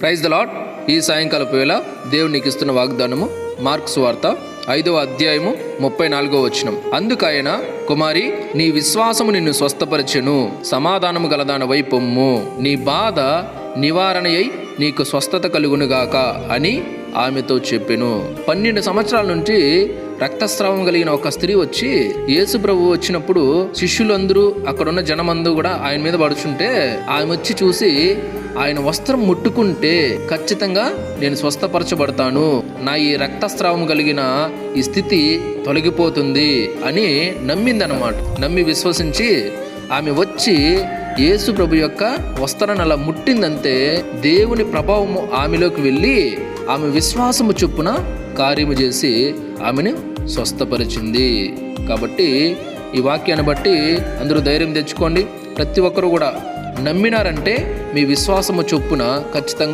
Praise the lord. ఈ సాయంకాలపు వేళ దేవుడు నీకు ఇస్తున్న వాగ్దానము మార్కు సువార్త 5వ అధ్యాయము 34వ వచనం. అందుకైన కుమారి, నీ విశ్వాసము నిన్ను స్వస్థపరచెను, సమాధానము గలదానవై పొమ్ము, నీ బాధ నివారణ అయి నీకు స్వస్థత కలుగునుగాక అని ఆమెతో చెప్పెను. 12 సంవత్సరాల నుంచి రక్తస్రావం కలిగిన ఒక స్త్రీ వచ్చి యేసు ప్రభు వచ్చినప్పుడు శిష్యులందరూ అక్కడున్న జనమందరూ కూడా ఆయన మీద పడుచుంటే ఆమె వచ్చి చూసి ఆయన వస్త్రం ముట్టుకుంటే ఖచ్చితంగా నేను స్వస్థపరచబడతాను, నా ఈ రక్తస్రావం కలిగిన ఈ స్థితి తొలగిపోతుంది అని నమ్మిందన్నమాట. నమ్మి విశ్వసించి ఆమె వచ్చి యేసు ప్రభు యొక్క వస్త్రాన్ని అలా ముట్టిందంతే దేవుని ప్రభావము ఆమెలోకి వెళ్ళి ఆమె విశ్వాసము చొప్పున కార్యము చేసి ఆమెను స్వస్థపరిచింది. కాబట్టి ఈ వాక్యాన్ని బట్టి అందరూ ధైర్యం తెచ్చుకోండి. ప్రతి ఒక్కరు కూడా నమ్మినారంటే మీ విశ్వాసము చొప్పున ఖచ్చితంగా